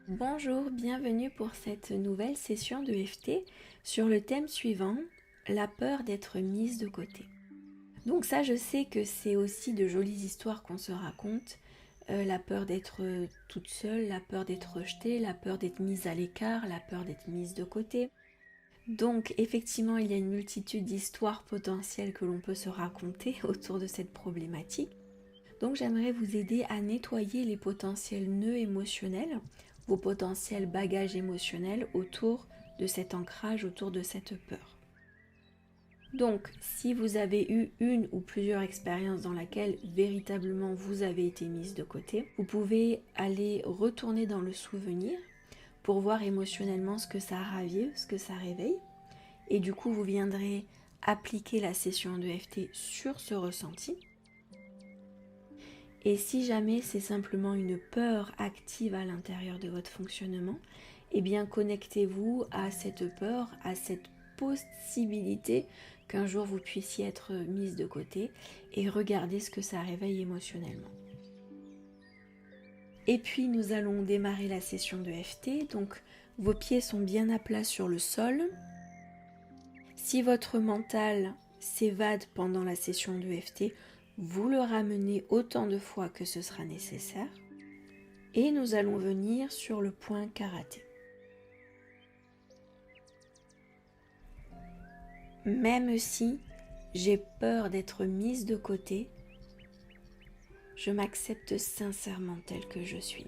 Bonjour, bienvenue pour cette nouvelle session de FT sur le thème suivant, la peur d'être mise de côté. Donc ça, je sais que c'est aussi de jolies histoires qu'on se raconte, la peur d'être toute seule, la peur d'être rejetée, la peur d'être mise à l'écart, la peur d'être mise de côté. Donc effectivement, il y a une multitude d'histoires potentielles que l'on peut se raconter autour de cette problématique. Donc j'aimerais vous aider à nettoyer les potentiels nœuds émotionnels, vos potentiels bagages émotionnels autour de cet ancrage, autour de cette peur. Donc si vous avez eu une ou plusieurs expériences dans laquelle véritablement vous avez été mise de côté, vous pouvez aller retourner dans le souvenir pour voir émotionnellement ce que ça a ravivé, ce que ça réveille. Et du coup, vous viendrez appliquer la session de FT sur ce ressenti. Et si jamais c'est simplement une peur active à l'intérieur de votre fonctionnement, eh bien connectez-vous à cette peur, à cette possibilité qu'un jour vous puissiez être mise de côté et regardez ce que ça réveille émotionnellement. Et puis nous allons démarrer la session de FT, donc vos pieds sont bien à plat sur le sol. Si votre mental s'évade pendant la session de FT, vous le ramenez autant de fois que ce sera nécessaire. Et nous allons venir sur le point karaté. Même si j'ai peur d'être mise de côté, je m'accepte sincèrement telle que je suis.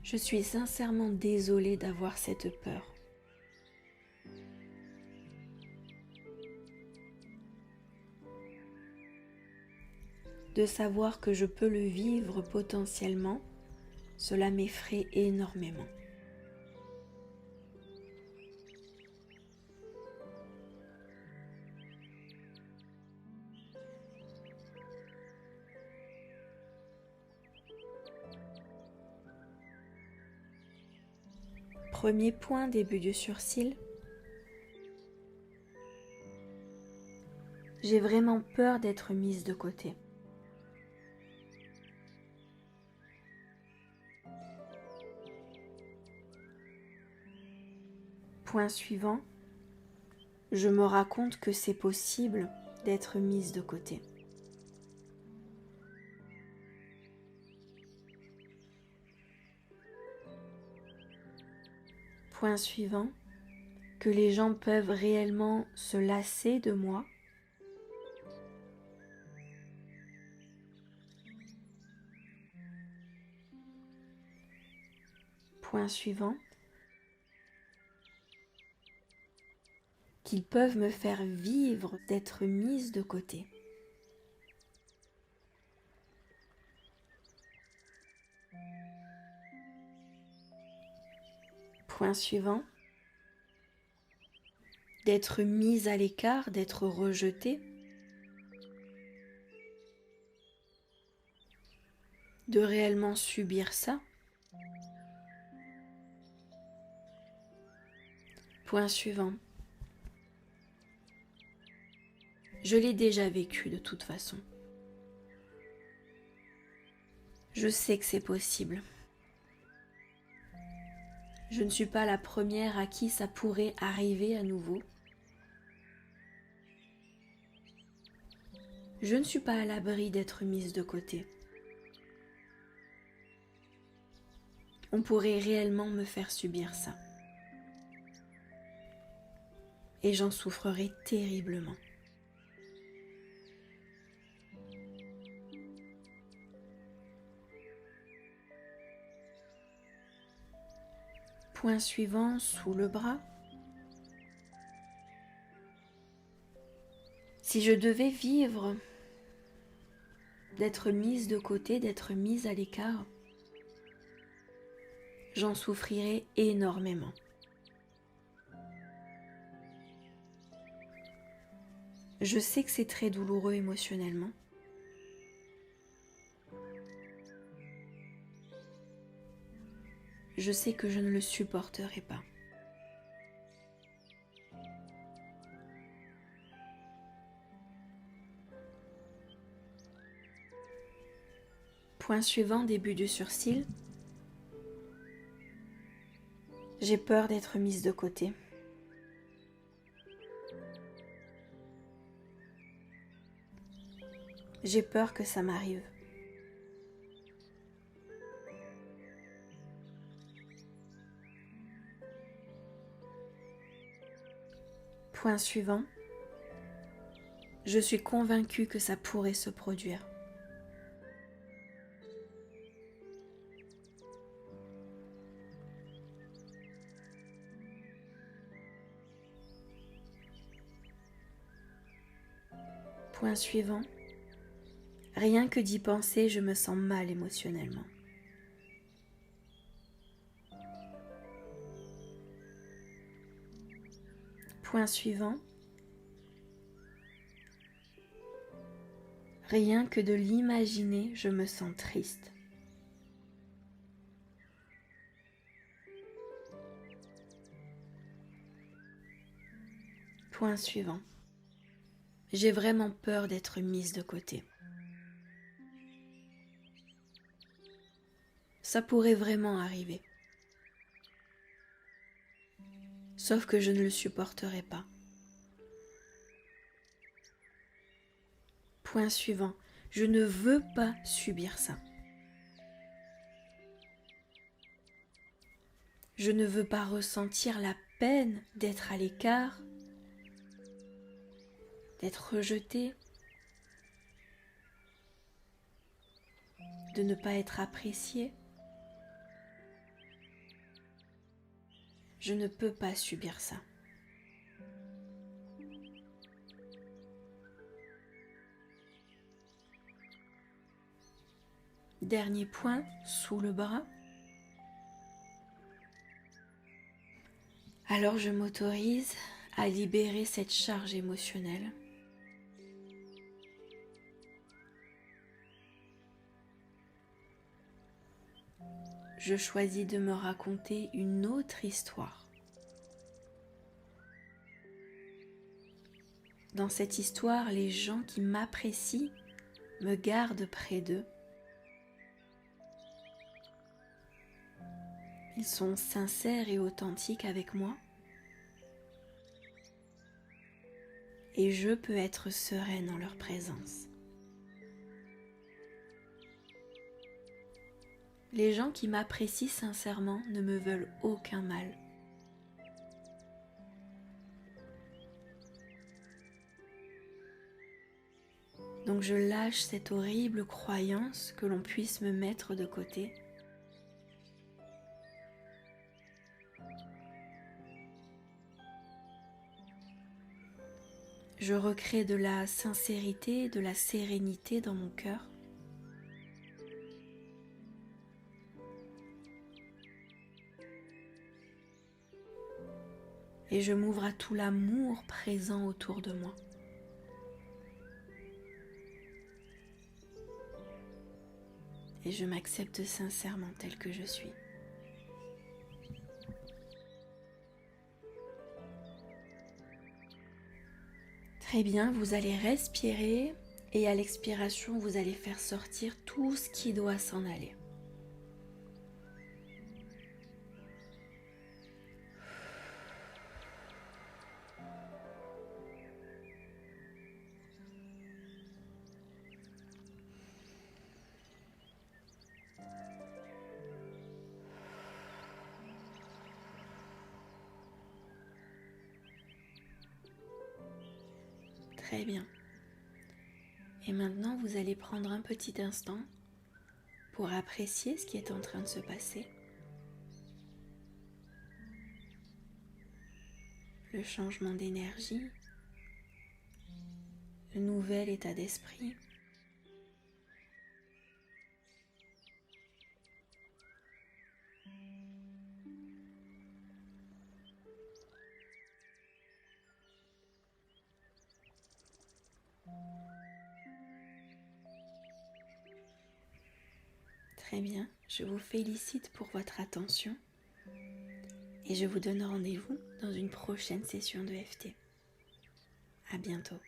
Je suis sincèrement désolée d'avoir cette peur. De savoir que je peux le vivre potentiellement, cela m'effraie énormément. Premier point, début du sourcil. J'ai vraiment peur d'être mise de côté. Point suivant, je me raconte que c'est possible d'être mise de côté. Point suivant, que les gens peuvent réellement se lasser de moi. Point suivant, qu'ils peuvent me faire vivre d'être mise de côté. Point suivant, d'être mise à l'écart, d'être rejetée, de réellement subir ça. Point suivant, je l'ai déjà vécu de toute façon. Je sais que c'est possible. Je ne suis pas la première à qui ça pourrait arriver à nouveau. Je ne suis pas à l'abri d'être mise de côté. On pourrait réellement me faire subir ça. Et j'en souffrerai terriblement. Point suivant, sous le bras. Si je devais vivre d'être mise de côté, d'être mise à l'écart, j'en souffrirais énormément. Je sais que c'est très douloureux émotionnellement. Je sais que je ne le supporterai pas. Point suivant, début du sourcil. J'ai peur d'être mise de côté. J'ai peur que ça m'arrive. Point suivant. Je suis convaincue que ça pourrait se produire. Point suivant. Rien que d'y penser, je me sens mal émotionnellement. Point suivant. Rien que de l'imaginer, je me sens triste. Point suivant. J'ai vraiment peur d'être mise de côté. Ça pourrait vraiment arriver. Sauf que je ne le supporterai pas. Point suivant. Je ne veux pas subir ça. Je ne veux pas ressentir la peine d'être à l'écart, d'être rejetée, de ne pas être appréciée. Je ne peux pas subir ça. Dernier point, sous le bras. Alors je m'autorise à libérer cette charge émotionnelle. Je choisis de me raconter une autre histoire. Dans cette histoire, les gens qui m'apprécient me gardent près d'eux. Ils sont sincères et authentiques avec moi. Et je peux être sereine en leur présence. Les gens qui m'apprécient sincèrement ne me veulent aucun mal. Donc je lâche cette horrible croyance que l'on puisse me mettre de côté. Je recrée de la sincérité, de la sérénité dans mon cœur. Et je m'ouvre à tout l'amour présent autour de moi. Et je m'accepte sincèrement telle que je suis. Très bien, vous allez respirer et à l'expiration, vous allez faire sortir tout ce qui doit s'en aller. Très bien. Et maintenant, vous allez prendre un petit instant pour apprécier ce qui est en train de se passer. Le changement d'énergie, le nouvel état d'esprit. Très bien, je vous félicite pour votre attention et je vous donne rendez-vous dans une prochaine session de FT. À bientôt.